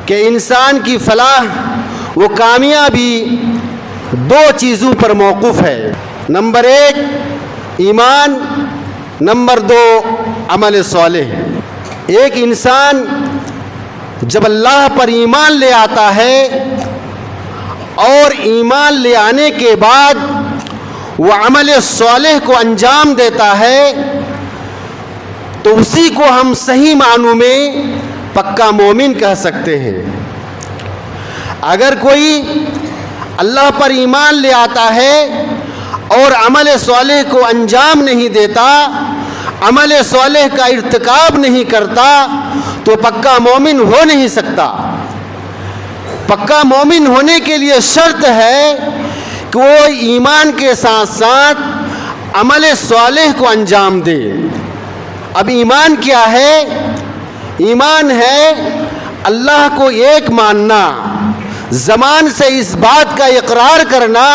کہ انسان کی فلاح وہ کامیابی دو چیزوں پر موقوف ہے. نمبر 1 ایمان، نمبر 2 عمل صالح. ایک انسان جب اللہ پر ایمان لے آتا ہے اور ایمان لے آنے کے بعد وہ عمل صالح کو انجام دیتا ہے تو اسی کو ہم صحیح معنوں میں پکا مومن کہہ سکتے ہیں. اگر کوئی اللہ پر ایمان لے آتا ہے اور عمل صالح کو انجام نہیں دیتا، عمل صالح کا ارتکاب نہیں کرتا، تو پکا مومن ہو نہیں سکتا. پکا مومن ہونے کے لیے شرط ہے کہ وہ ایمان کے ساتھ ساتھ عمل صالح کو انجام دے. اب ایمان کیا ہے؟ ایمان ہے اللہ کو ایک ماننا، زبان سے اس بات کا اقرار کرنا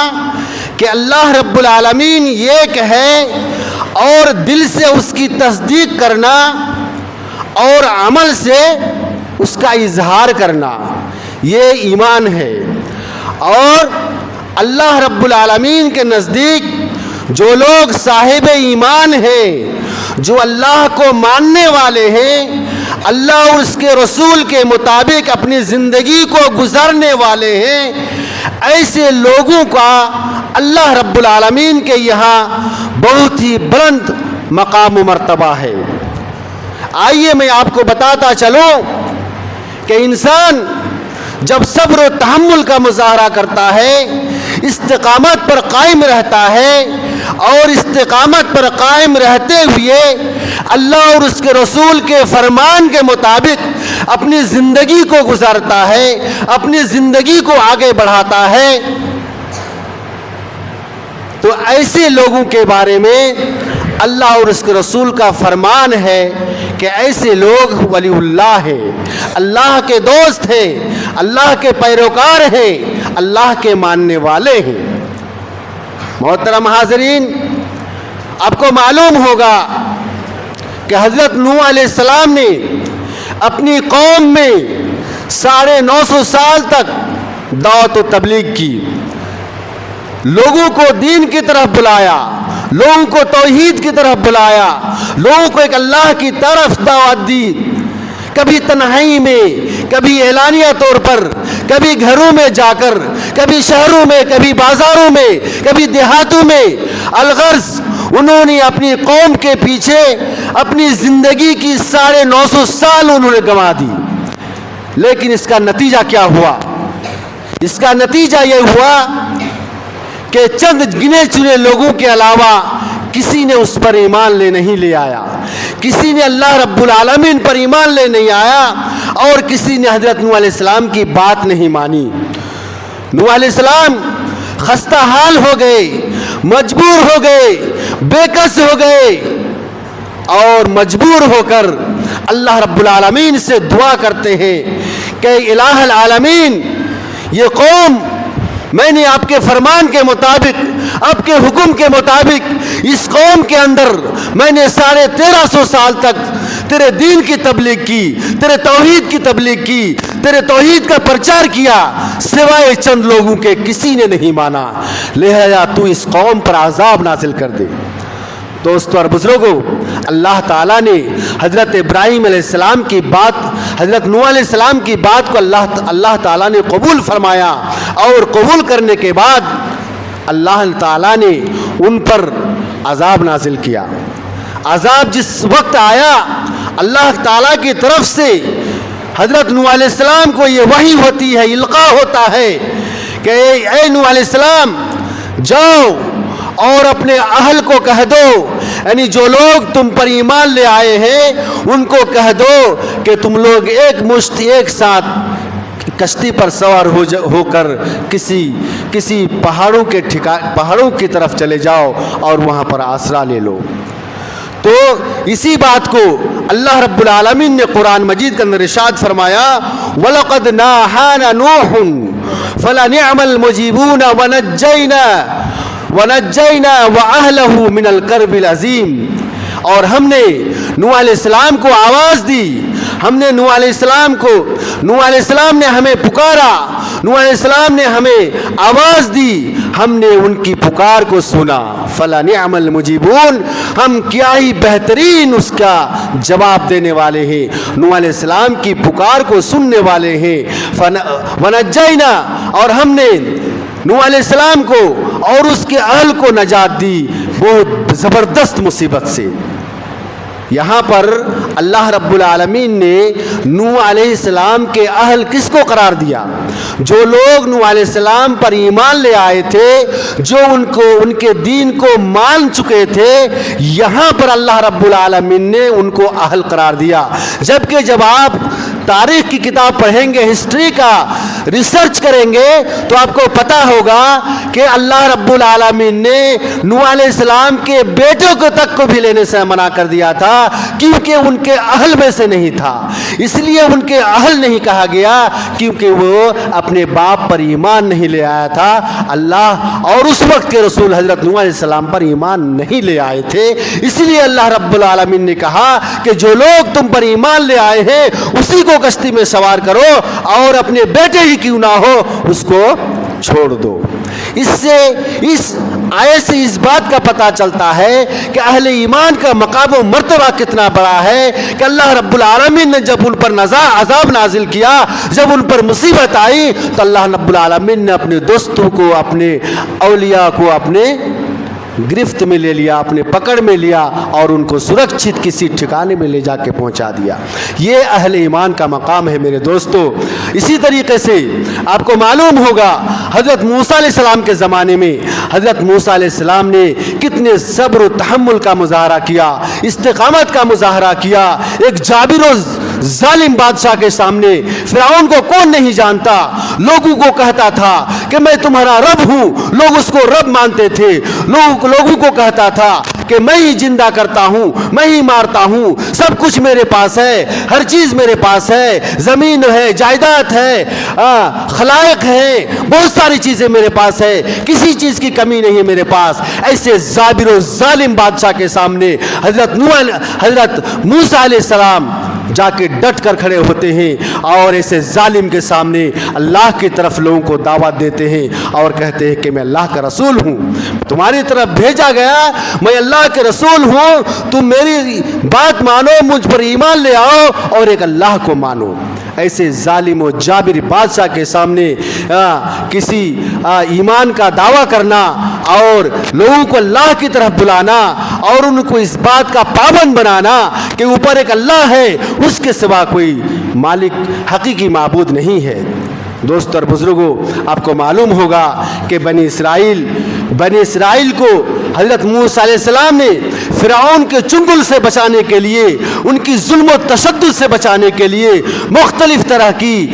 کہ اللہ رب العالمین ایک ہے، اور دل سے اس کی تصدیق کرنا اور عمل سے اس کا اظہار کرنا، یہ ایمان ہے. اور اللہ رب العالمین کے نزدیک جو لوگ صاحب ایمان ہیں، جو اللہ کو ماننے والے ہیں، اللہ اور اس کے رسول کے مطابق اپنی زندگی کو گزارنے والے ہیں، ایسے لوگوں کا اللہ رب العالمین کے یہاں بہت ہی بلند مقام و مرتبہ ہے. آئیے میں آپ کو بتاتا چلوں کہ انسان جب صبر و تحمل کا مظاہرہ کرتا ہے، استقامت پر قائم رہتا ہے، اور استقامت پر قائم رہتے ہوئے اللہ اور اس کے رسول کے فرمان کے مطابق اپنی زندگی کو گزارتا ہے، اپنی زندگی کو آگے بڑھاتا ہے، تو ایسے لوگوں کے بارے میں اللہ اور اس کے رسول کا فرمان ہے کہ ایسے لوگ ولی اللہ ہیں، اللہ کے دوست ہیں، اللہ کے پیروکار ہیں، اللہ کے ماننے والے ہیں. محترم حاضرین، آپ کو معلوم ہوگا کہ حضرت نوح علیہ السلام نے اپنی قوم میں 950 سال تک دعوت و تبلیغ کی، لوگوں کو دین کی طرف بلایا، لوگوں کو توحید کی طرف بلایا، لوگوں کو ایک اللہ کی طرف دعوت دی. کبھی تنہائی میں، کبھی اعلانیہ طور پر، کبھی گھروں میں جا کر، کبھی شہروں میں، کبھی بازاروں میں، کبھی دیہاتوں میں. الغرض انہوں نے اپنی قوم کے پیچھے اپنی زندگی کی 950 سال انہوں نے گنوا دی. لیکن اس کا نتیجہ کیا ہوا؟ اس کا نتیجہ یہ ہوا کہ چند گنے چنے لوگوں کے علاوہ کسی نے اس پر ایمان نہیں لے آیا، کسی نے اللہ رب العالمین پر ایمان لے نہیں آیا، اور کسی نے حضرت نوح علیہ السلام کی بات نہیں مانی. نوح علیہ السلام خستہ حال ہو گئے، مجبور ہو گئے، بے کس ہو گئے، اور مجبور ہو کر اللہ رب العالمین سے دعا کرتے ہیں کہ الہ العالمین، یہ قوم میں نے آپ کے فرمان کے مطابق، آپ کے حکم کے مطابق اس قوم کے اندر میں نے 1350 سال تک تیرے دین کی تبلیغ کی، تیرے توحید کی تبلیغ کی، تیرے توحید کا پرچار کیا، سوائے چند لوگوں کے کسی نے نہیں مانا، لہذا تو اس قوم پر عذاب نازل کر دے. دوستو اور بزرگوں، اللہ تعالیٰ نے حضرت ابراہیم علیہ السلام کی بات، حضرت نوح علیہ السلام کی بات کو اللہ تعالیٰ نے قبول فرمایا، اور قبول کرنے کے بعد اللہ تعالیٰ نے ان پر عذاب نازل کیا. عذاب جس وقت آیا، اللہ تعالیٰ کی طرف سے حضرت نوح علیہ السلام کو یہ وحی ہوتی ہے، القاء ہوتا ہے کہ اے نوح علیہ السلام، جاؤ اور اپنے اہل کو کہہ دو، یعنی جو لوگ تم پر ایمان لے آئے ہیں ان کو کہہ دو کہ تم لوگ ایک مشت ایک ساتھ کشتی پر سوار ہو کر کسی پہاڑوں کی طرف چلے جاؤ اور وہاں پر آسرا لے لو. تو اسی بات کو اللہ رب العالمین نے قرآن مجید کے اندر ارشاد فرمایا، وَلَقَدْ نَاهَانَ نُوحٌ فَلَنِعْمَ الْمُجِيبُونَ وَنَجَّيْنَا وَأَهْلَهُ مِنَ الْكَرْبِ الْعَظِيمِ. اور ہم نے نوح علیہ السلام کو آواز دی، ہم نے نوح علیہ السلام کو، نوح علیہ السلام نے ہمیں پکارا، نوح علیہ السلام نے ہمیں آواز دی، ہم نے ان کی پکار کو سنا، فلنعم المجیبون، ہم کیا ہی بہترین اس کا جواب دینے والے ہیں، نوح علیہ السلام کی پکار کو سننے والے ہیں۔ ونجینا، اور ہم نے نوح علیہ السلام کو اور اس کے اہل کو نجات دی بہت زبردست مصیبت سے۔ یہاں پر اللہ رب العالمین نے نوح علیہ السلام کے اہل کس کو قرار دیا؟ جو لوگ نوح علیہ السلام پر ایمان لے آئے تھے، جو ان کے دین کو مان چکے تھے، یہاں پر اللہ رب العالمین نے ان کو اہل قرار دیا۔ جبکہ جب آپ تاریخ کی کتاب پڑھیں گے، ہسٹری کا ریسرچ کریں گے، تو آپ کو پتہ ہوگا کہ اللہ رب العالمین نے نوح علیہ السلام کے بیٹوں کو تک کو بھی لینے سے منع کر دیا تھا، کیونکہ ان کے اہل میں سے نہیں تھا۔ اس لیے ان کے اہل نہیں کہا گیا، کیونکہ وہ اپنے باپ پر ایمان نہیں لے آیا تھا۔ اللہ اور اس وقت کے رسول حضرت نوح علیہ السلام پر ایمان نہیں لے آئے تھے، اس لیے اللہ رب العالمین نے کہا کہ جو لوگ تم پر ایمان لے آئے ہیں اسی کو کشتی میں سوار کرو، اور اپنے بیٹے ہی کیوں نہ ہو اس کو چھوڑ دو۔ اس سے اس آیت سے اس بات کا پتہ چلتا ہے کہ اہل ایمان کا مقام و مرتبہ کتنا بڑا ہے، کہ اللہ رب العالمین نے جب ان پر عذاب نازل کیا، جب ان پر مصیبت آئی، تو اللہ رب العالمین نے اپنے دوستوں کو، اپنے اولیاء کو اپنے گرفت میں لے لیا، اپنے پکڑ میں لیا، اور ان کو سرکشت کسی ٹھکانے میں لے جا کے پہنچا دیا۔ یہ اہل ایمان کا مقام ہے میرے دوستو۔ اسی طریقے سے آپ کو معلوم ہوگا حضرت موسیٰ علیہ السلام کے زمانے میں حضرت موسیٰ علیہ السلام نے کتنے صبر و تحمل کا مظاہرہ کیا، استقامت کا مظاہرہ کیا۔ ایک جابر و ظالم بادشاہ کے سامنے، فرعون کو کون نہیں جانتا، لوگوں کو کہتا تھا کہ میں تمہارا رب ہوں، لوگ اس کو رب مانتے تھے، لوگوں کو کہتا تھا کہ میں ہی زندہ کرتا ہوں، میں ہی مارتا ہوں، سب کچھ میرے پاس ہے، ہر چیز میرے پاس ہے، زمین ہے، جائیداد ہے، خلائق ہے، بہت ساری چیزیں میرے پاس ہے، کسی چیز کی کمی نہیں ہے میرے پاس۔ ایسے جابر و ظالم بادشاہ کے سامنے حضرت موسیٰ علیہ السلام جا کے ڈٹ کر کھڑے ہوتے ہیں، اور ایسے ظالم کے سامنے اللہ کی طرف لوگوں کو دعوت دیتے ہیں اور کہتے ہیں کہ میں اللہ کا رسول ہوں، تمہاری طرف بھیجا گیا، میں اللہ کے رسول ہوں، تم میری بات مانو، مجھ پر ایمان لے آؤ اور ایک اللہ کو مانو۔ ایسے ظالم و جابر بادشاہ کے سامنے کسی ایمان کا دعویٰ کرنا اور لوگوں کو اللہ کی طرف بلانا اور ان کو اس بات کا پابند بنانا کہ اوپر ایک اللہ ہے، اس کے سوا کوئی مالک حقیقی معبود نہیں ہے۔ دوستو اور بزرگوں، آپ کو معلوم ہوگا کہ بنی اسرائیل کو حضرت موسیٰ علیہ السلام نے فرعون کے چنگل سے بچانے کے لیے، ان کی ظلم و تشدد سے بچانے کے لیے مختلف طرح کی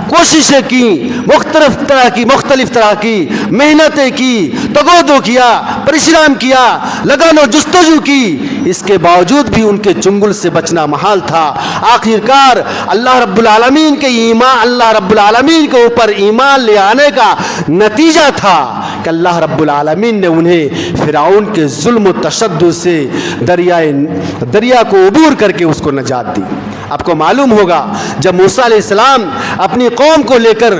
کوششیں کی، مختلف طرح کی محنتیں کی، تگودو کیا، پریشان کیا، لگن و جستجو کی، اس کے باوجود بھی ان کے چنگل سے بچنا محال تھا۔ آخرکار اللہ رب العالمین کے اوپر ایمان لے آنے کا نتیجہ تھا کہ اللہ رب العالمین نے انہیں فرعون کے ظلم و تشدد سے دریا کو عبور کر کے اس کو نجات دی۔ آپ کو معلوم ہوگا جب موسیٰ علیہ السلام اپنی قوم کو لے کر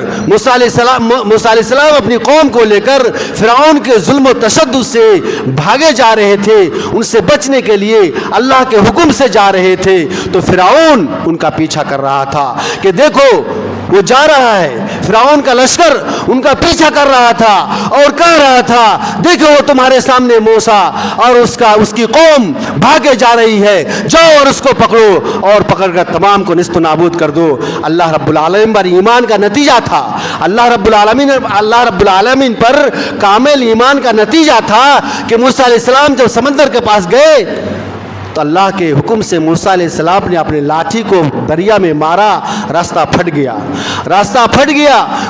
اپنی قوم کو لے کر فرعون کے ظلم و تشدد سے بھاگے جا رہے تھے، ان سے بچنے کے لیے اللہ کے حکم سے جا رہے تھے، تو فرعون ان کا پیچھا کر رہا تھا کہ دیکھو وہ جا رہا ہے، فرعون کا لشکر ان کا پیچھا کر رہا تھا اور کہہ رہا تھا دیکھو وہ تمہارے سامنے موسیٰ اور اس کی قوم بھاگے جا رہی ہے، جاؤ اور اس کو پکڑو اور پکڑ کر تمام کو نیست و نابود کر دو۔ اللہ رب العالمین پر ایمان کا نتیجہ تھا، اللہ رب العالمین پر کامل ایمان کا نتیجہ تھا کہ موسیٰ علیہ السلام جب سمندر کے پاس گئے تو اللہ کے حکم سے موسیٰ علیہ السلام نے اپنے لاٹھی کو دریا میں مارا، راستہ پھٹ گیا۔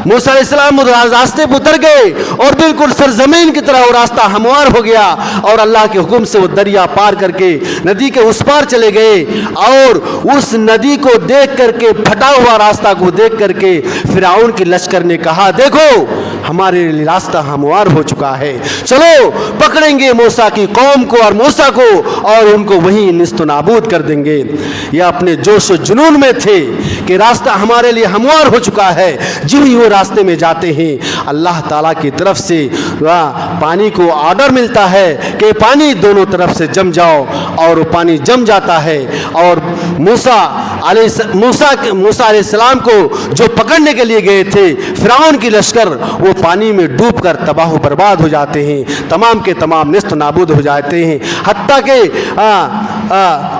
موسیٰ علیہ السلام راستے پہ اتر گئے اور بالکل سرزمین کی طرح وہ راستہ ہموار ہو گیا، اور اللہ کے حکم سے وہ دریا پار کر کے ندی کے اس پار چلے گئے، اور اس ندی کو دیکھ کر کے، پھٹا ہوا راستہ کو دیکھ کر کے فرعون کے لشکر نے کہا دیکھو ہمارے لیے راستہ ہموار ہو چکا ہے، چلو پکڑیں گے موسیٰ کی قوم کو اور موسیٰ کو اور ان کو وہیں نیست و نابود کر دیں گے۔ یہ اپنے جوش و جنون میں تھے کہ راستہ ہمارے لیے ہموار ہو چکا ہے، جو ہی وہ راستے میں جاتے ہیں اللہ تعالیٰ کی طرف سے پانی کو آرڈر ملتا ہے کہ پانی دونوں طرف سے جم جاؤ، اور وہ پانی جم جاتا ہے، اور موسیٰ علیہ السلام کو جو پکڑنے کے لیے گئے تھے فرعون کی لشکر، وہ پانی میں ڈوب کر تباہ و برباد ہو جاتے ہیں، تمام کے تمام نیست و نابود ہو جاتے ہیں، حتیٰ کہ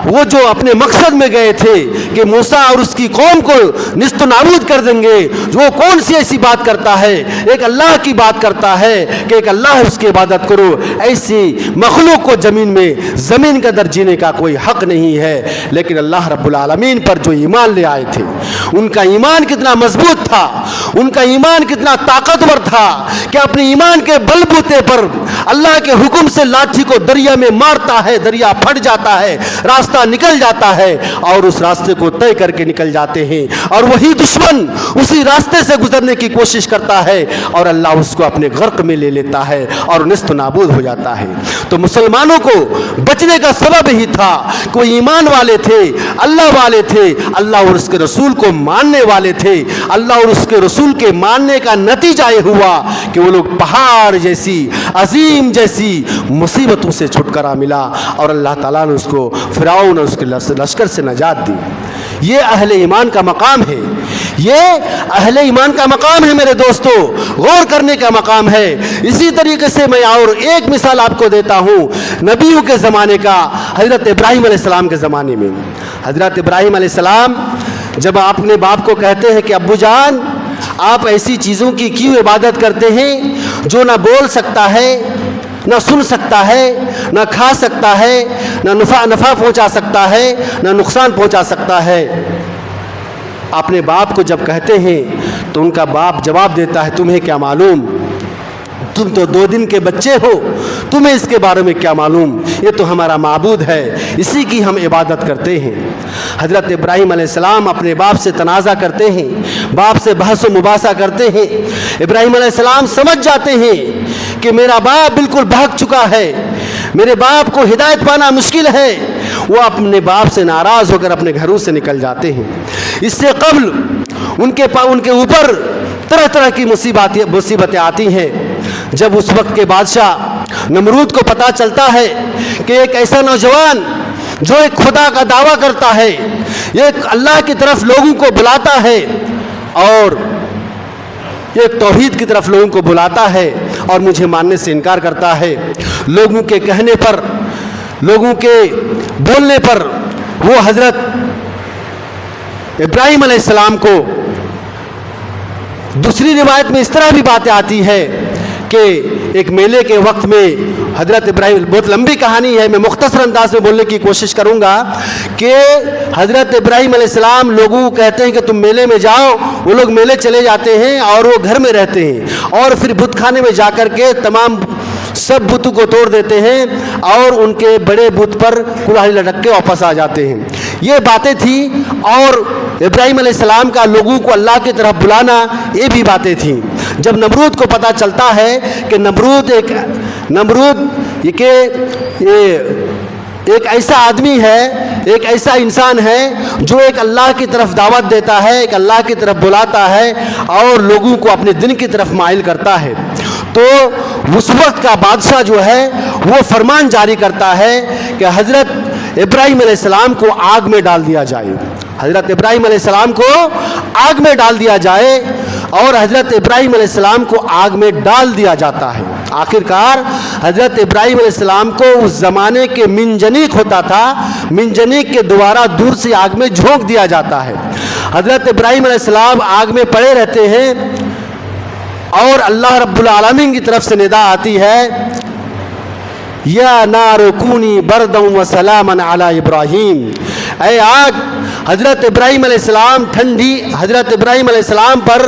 وہ جو اپنے مقصد میں گئے تھے کہ موسیٰ اور اس کی قوم کو نیست و نابود کر دیں گے، وہ کون سی ایسی بات کرتا ہے، ایک اللہ کی بات کرتا ہے کہ ایک اللہ ہے اس کی عبادت کرو، ایسی مخلوق کو زمین کا در جینے کا کوئی حق نہیں ہے۔ لیکن اللہ رب العالمین پر جو ایمان لے آئے تھے، ان کا ایمان کتنا مضبوط تھا، ان کا ایمان کتنا طاقتور تھا کہ اپنے ایمان کے بل بوتے پر اللہ کے حکم سے لاٹھی کو دریا میں مارتا ہے، دریا پھٹ جاتا ہے، راستہ نکل جاتا ہے، اور اس راستے کو طے کر کے نکل جاتے ہیں، اور وہی دشمن اسی راستے سے گزرنے کی کوشش کرتا ہے اور اللہ اس کو اپنے غرق میں لے لیتا ہے اور نیست و نابود ہو جاتا ہے۔ تو مسلمانوں کو بچنے کا سبب ہی تھا کہ وہ ایمان والے تھے، اللہ والے تھے، اللہ اور اس کے رسول کو ماننے والے تھے۔ اللہ اور اس کے رسول کے ماننے کا نتیجہ یہ ہوا کہ وہ لوگ پہاڑ جیسی عظیم جیسی مصیبتوں سے چھٹکارا ملا، اور اللہ تعالیٰ نے اس کو فرعون اور اس کے لشکر سے نجات دی۔ یہ اہل ایمان کا مقام ہے، یہ اہل ایمان کا مقام ہے میرے دوستو، غور کرنے کا مقام ہے۔ اسی طریقے سے میں اور ایک مثال آپ کو دیتا ہوں نبیوں کے زمانے کا، حضرت ابراہیم علیہ السلام کے زمانے میں۔ حضرت ابراہیم علیہ السلام جب اپنے باپ کو کہتے ہیں کہ ابو جان آپ ایسی چیزوں کی کیوں عبادت کرتے ہیں جو نہ بول سکتا ہے، نہ سن سکتا ہے، نہ کھا سکتا ہے، نہ نفع پہنچا سکتا ہے، نہ نقصان پہنچا سکتا ہے۔ اپنے باپ کو جب کہتے ہیں تو ان کا باپ جواب دیتا ہے تمہیں کیا معلوم، تم تو 2 دن کے بچے ہو، تمہیں اس کے بارے میں کیا معلوم، یہ تو ہمارا معبود ہے، اسی کی ہم عبادت کرتے ہیں۔ حضرت ابراہیم علیہ السلام اپنے باپ سے تنازع کرتے ہیں، باپ سے بحث و مباحثہ کرتے ہیں۔ ابراہیم علیہ السلام سمجھ جاتے ہیں کہ میرا باپ بالکل بہک چکا ہے، میرے باپ کو ہدایت پانا مشکل ہے۔ وہ اپنے باپ سے ناراض ہو کر اپنے گھروں سے نکل جاتے ہیں۔ اس سے قبل ان کے اوپر طرح طرح کی مصیبتیں آتی ہیں۔ جب اس وقت کے بادشاہ نمرود کو پتہ چلتا ہے کہ ایک ایسا نوجوان جو ایک خدا کا دعویٰ کرتا ہے، ایک اللہ کی طرف لوگوں کو بلاتا ہے اور ایک توحید کی طرف لوگوں کو بلاتا ہے اور مجھے ماننے سے انکار کرتا ہے، لوگوں کے کہنے پر، لوگوں کے بولنے پر وہ حضرت ابراہیم علیہ السلام کو، دوسری روایت میں اس طرح بھی باتیں آتی ہے کہ ایک میلے کے وقت میں حضرت ابراہیم، بہت لمبی کہانی ہے، میں مختصر انداز میں بولنے کی کوشش کروں گا کہ حضرت ابراہیم علیہ السلام لوگوں کو کہتے ہیں کہ تم میلے میں جاؤ، وہ لوگ میلے چلے جاتے ہیں اور وہ گھر میں رہتے ہیں، اور پھر بت خانے میں جا کر کے تمام سب بتوں کو توڑ دیتے ہیں اور ان کے بڑے بت پر کلاہی لٹک کے واپس آ جاتے ہیں۔ یہ باتیں تھیں، اور ابراہیم علیہ السلام کا لوگوں کو اللہ کی طرف بلانا، یہ بھی باتیں تھیں۔ جب نمرود کو پتہ چلتا ہے کہ نمرود ایک ایسا آدمی ہے، ایک ایسا انسان ہے جو ایک اللہ کی طرف دعوت دیتا ہے، ایک اللہ کی طرف بلاتا ہے اور لوگوں کو اپنے دین کی طرف مائل کرتا ہے، تو اس وقت کا بادشاہ جو ہے وہ فرمان جاری کرتا ہے کہ حضرت ابراہیم علیہ السلام کو آگ میں ڈال دیا جائے، حضرت ابراہیم علیہ السلام کو آگ میں ڈال دیا جائے، اور حضرت ابراہیم علیہ السلام کو آگ میں ڈال دیا جاتا ہے۔ آخر کار حضرت ابراہیم علیہ السلام کو اس زمانے کے منجنیق ہوتا تھا، منجنیق کے دوارا دور سے آگ میں جھونک دیا جاتا ہے۔ حضرت ابراہیم علیہ السلام آگ میں پڑے رہتے ہیں، اور اللہ رب العالمین کی طرف سے ندا آتی ہے یا نار کونی بردا و سلاما علی ابراہیم، اے آگ حضرت ابراہیم علیہ السلام حضرت ابراہیم علیہ السلام پر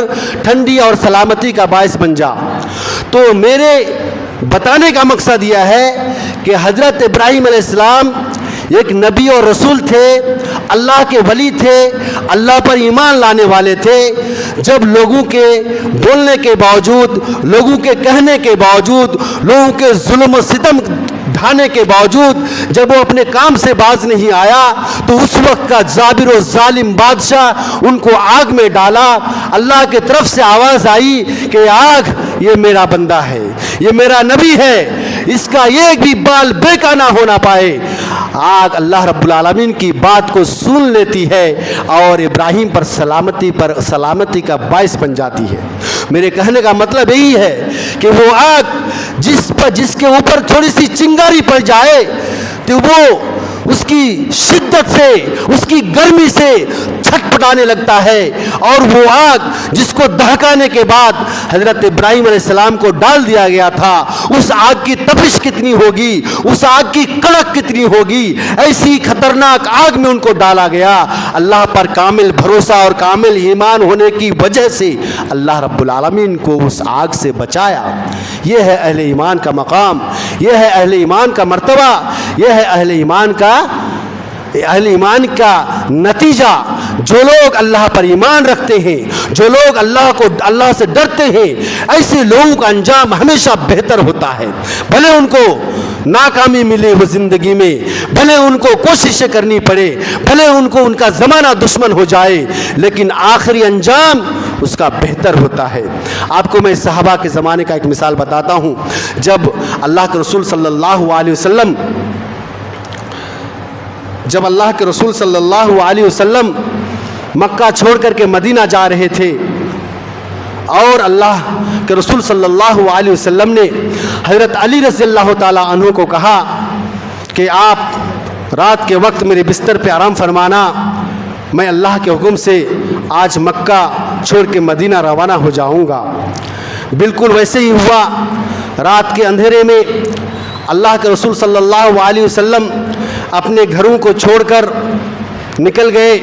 ٹھنڈی اور سلامتی کا باعث بن جا۔ تو میرے بتانے کا مقصد یہ ہے کہ حضرت ابراہیم علیہ السلام ایک نبی اور رسول تھے، اللہ کے ولی تھے، اللہ پر ایمان لانے والے تھے، جب لوگوں کے بولنے کے باوجود، لوگوں کے کہنے کے باوجود، لوگوں کے ظلم و ستم ڈھانے کے باوجود جب وہ اپنے کام سے باز نہیں آیا تو اس وقت کا جابر و ظالم بادشاہ ان کو آگ میں ڈالا۔ اللہ کی طرف سے آواز آئی کہ آگ یہ میرا بندہ ہے، یہ میرا نبی ہے، اس کا ایک بھی بال بیکا نہ ہونا پائے۔ آگ اللہ رب العالمین کی بات کو سن لیتی ہے اور ابراہیم پر سلامتی کا باعث بن جاتی ہے۔ میرے کہنے کا مطلب یہی ہے کہ وہ آگ جس کے اوپر تھوڑی سی چنگاری پڑ جائے تو وہ اس کی شدت سے، اس کی گرمی سے چھٹپٹانے لگتا ہے، اور وہ آگ جس کو دہکانے کے بعد حضرت ابراہیم علیہ السلام کو ڈال دیا گیا تھا، اس آگ کی تپش کتنی ہوگی، اس آگ کی کڑک کتنی ہوگی، ایسی خطرناک آگ میں ان کو ڈالا گیا۔ اللہ پر کامل بھروسہ اور کامل ایمان ہونے کی وجہ سے اللہ رب العالمین کو اس آگ سے بچایا۔ یہ ہے اہل ایمان کا مقام، یہ ہے اہل ایمان کا مرتبہ، یہ ہے اہل ایمان کا نتیجہ۔ جو لوگ اللہ پر ایمان رکھتے ہیں، جو لوگ اللہ سے ڈرتے ہیں، ایسے لوگوں کا انجام ہمیشہ بہتر ہوتا ہے۔ بھلے ان کو ناکامی ملے ہو زندگی میں، بھلے ان کو کوششیں کرنی پڑے، بھلے ان کا زمانہ دشمن ہو جائے، لیکن آخری انجام اس کا بہتر ہوتا ہے۔ آپ کو میں صحابہ کے زمانے کا ایک مثال بتاتا ہوں۔ جب اللہ کے رسول صلی اللہ علیہ وسلم مکہ چھوڑ کر کے مدینہ جا رہے تھے، اور اللہ کے رسول صلی اللہ علیہ وسلم نے حضرت علی رضی اللہ تعالیٰ عنہ کو کہا کہ آپ رات کے وقت میرے بستر پہ آرام فرمانا، میں اللہ کے حکم سے آج مکہ چھوڑ کے مدینہ روانہ ہو جاؤں گا۔ بالکل ویسے ہی ہوا۔ رات کے اندھیرے میں اللہ کے رسول صلی اللہ علیہ وسلم اپنے گھروں کو چھوڑ کر نکل گئے،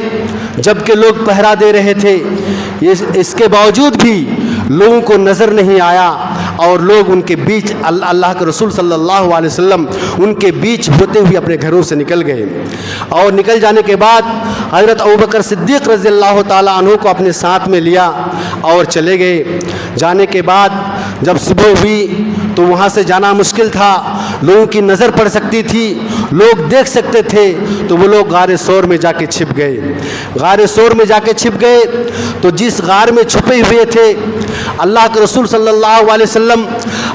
جبکہ لوگ پہرا دے رہے تھے۔ اس کے باوجود بھی لوگوں کو نظر نہیں آیا، اور لوگ ان کے بیچ، اللہ کے رسول صلی اللہ علیہ وسلم ان کے بیچ ہوتے ہوئے اپنے گھروں سے نکل گئے، اور نکل جانے کے بعد حضرت ابوبکر صدیق رضی اللہ تعالیٰ عنہ کو اپنے ساتھ میں لیا اور چلے گئے۔ جانے کے بعد جب صبح ہوئی تو وہاں سے جانا مشکل تھا، لوگوں کی نظر پڑ سکتی تھی، لوگ دیکھ سکتے تھے، تو وہ لوگ غار ثور میں جا کے چھپ گئے۔ غار ثور میں جا کے چھپ گئے تو جس غار میں چھپے ہوئے تھے، اللہ کے رسول صلی اللہ علیہ وسلم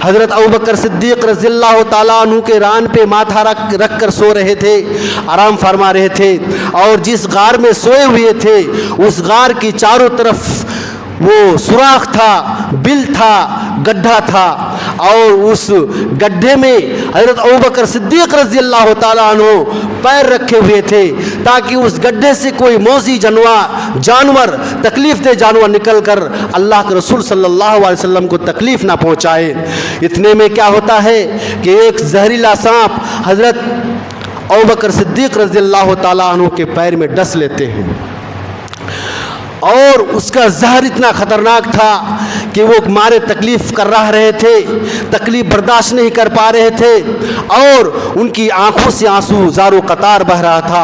حضرت ابوبکر صدیق رضی اللہ تعالیٰ عنہ کے ران پہ ماتھا رکھ کر سو رہے تھے، آرام فرما رہے تھے، اور جس غار میں سوئے ہوئے تھے اس غار کی چاروں طرف وہ سوراخ تھا، بل تھا، گڈھا تھا، اور اس گڈھے میں حضرت ابوبکر صدیق رضی اللہ تعالیٰ عنہ پیر رکھے ہوئے تھے، تاکہ اس گڈھے سے کوئی موذی جانور، تکلیف دہ جانور نکل کر اللہ کے رسول صلی اللہ علیہ وسلم کو تکلیف نہ پہنچائے۔ اتنے میں کیا ہوتا ہے کہ ایک زہریلا سانپ حضرت ابوبکر صدیق رضی اللہ تعالیٰ عنہ کے پیر میں ڈس لیتے ہیں، اور اس کا زہر اتنا خطرناک تھا کہ وہ مارے تکلیف کر رہے تھے، تکلیف برداشت نہیں کر پا رہے تھے، اور ان کی آنکھوں سے آنسو زارو قطار بہ رہا تھا،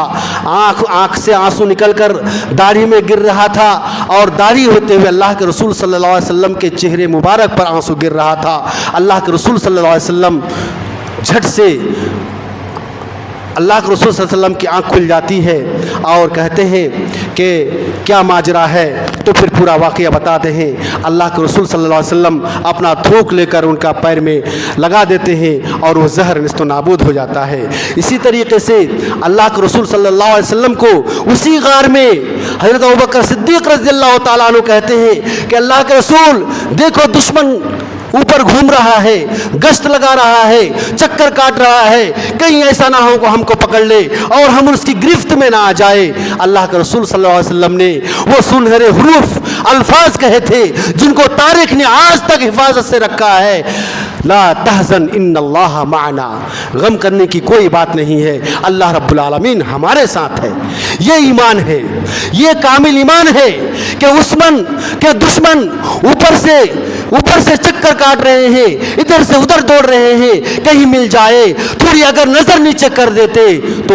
آنکھ سے آنسو نکل کر داڑھی میں گر رہا تھا، اور داڑھی ہوتے ہوئے اللہ کے رسول صلی اللہ علیہ وسلم کے چہرے مبارک پر آنسو گر رہا تھا۔ اللہ کے رسول صلی اللہ علیہ وسلم جھٹ سے اللہ کے رسول صلی اللہ علیہ وسلم کی آنکھ کھل جاتی ہے اور کہتے ہیں کہ کیا ماجرا ہے، تو پھر پورا واقعہ بتاتے ہیں۔ اللہ کے رسول صلی اللہ علیہ وسلم اپنا تھوک لے کر ان کا پیر میں لگا دیتے ہیں، اور وہ زہر نیست و نابود ہو جاتا ہے۔ اسی طریقے سے اللہ کے رسول صلی اللہ علیہ وسلم کو اسی غار میں حضرت ابوبکر صدیق رضی اللہ تعالیٰ عنہ کہتے ہیں کہ اللہ کے رسول دیکھو، دشمن اوپر گھوم رہا ہے، گشت لگا رہا ہے، چکر کاٹ رہا ہے، کہیں ایسا نہ ہو کہ ہم کو پکڑ لے اور ہم اس کی گرفت میں نہ آ جائے۔ اللہ کے رسول صلی اللہ علیہ وسلم نے وہ سنہرے حروف الفاظ کہے تھے جن کو تاریخ نے آج تک حفاظت سے رکھا ہے، لا تحزن ان اللہ معنا، غم کرنے کی کوئی بات نہیں ہے، اللہ رب العالمین ہمارے ساتھ ہے۔ یہ ایمان ہے، یہ کامل ایمان ہے کہ دشمن اوپر سے چکر کاٹ رہے ہیں، ادھر سے ادھر دوڑ رہے ہیں، کہیں مل جائے، تھوڑی اگر نظر نیچے کر دیتے تو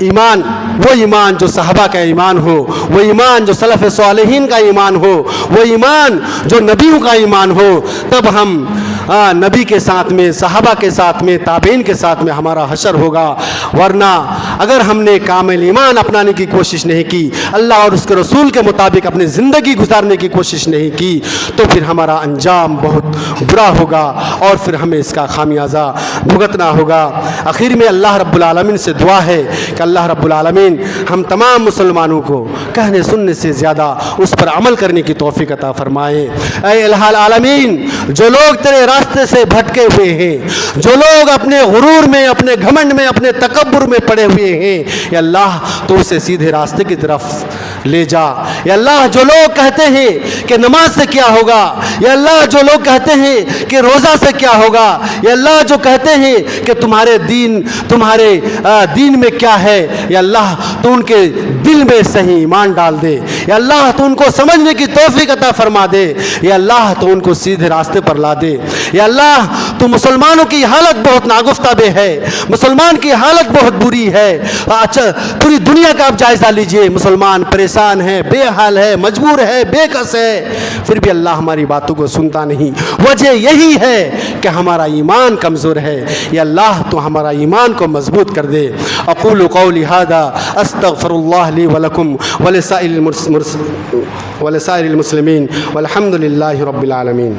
ایمان وہ ایمان جو صحابہ کا ایمان ہو، وہ ایمان جو سلف صالحین کا ایمان ہو، وہ ایمان جو نبیوں کا ایمان ہو، تب ہم نبی کے ساتھ میں، صحابہ کے ساتھ میں، تابعین کے ساتھ میں ہمارا حشر ہوگا۔ ورنہ اگر ہم نے کامل ایمان اپنانے کی کوشش نہیں کی، اللہ اور اس کے رسول کے مطابق اپنی زندگی گزارنے کی کوشش نہیں کی، تو پھر ہمارا انجام بہت برا ہوگا اور پھر ہمیں اس کا خامیازہ بھگتنا ہوگا۔ آخر میں اللہ رب العالمین سے دعا ہے کہ اللہ رب العالمین ہم تمام مسلمانوں کو کہنے سننے سے زیادہ اس پر عمل کرنے کی توفیق عطا فرمائے۔ اے الہ العالمین، جو لوگ تیرے راستے سے بھٹکے ہوئے ہیں، جو لوگ اپنے غرور میں، اپنے گھمنڈ میں، اپنے تکبر میں پڑے ہوئے ہیں، یا اللہ تو اسے سیدھے راستے کی طرف لے جا۔ یا اللہ جو لوگ کہتے ہیں کہ نماز سے کیا ہوگا، یا اللہ جو لوگ کہتے ہیں کہ روزہ سے کیا ہوگا، یا اللہ جو کہتے ہیں کہ تمہارے دین میں کیا ہے، یا اللہ تو ان کے دل میں صحیح ایمان ڈال دے، یا اللہ تو ان کو سمجھنے کی توفیق عطا فرما دے، یا اللہ تو ان کو سیدھے راستے پر لا دے۔ یا اللہ تو مسلمانوں کی حالت بہت ناگفتہ ہے، مسلمان کی حالت بہت بری ہے۔ اچھا پوری دنیا کا آپ جائزہ لیجئے، مسلمان پریشان ہے، بے حال ہے، مجبور ہے، بے کس ہے، پھر بھی اللہ ہماری باتوں کو سنتا نہیں۔ وجہ یہی ہے کہ ہمارا ایمان کمزور ہے۔ یا اللہ تو ہمارا ایمان کو مضبوط کر دے۔ اقول قولی ھذا استغفر اللہ لی ولکم ولسائر المسلمین والحمد للہ رب العالمین۔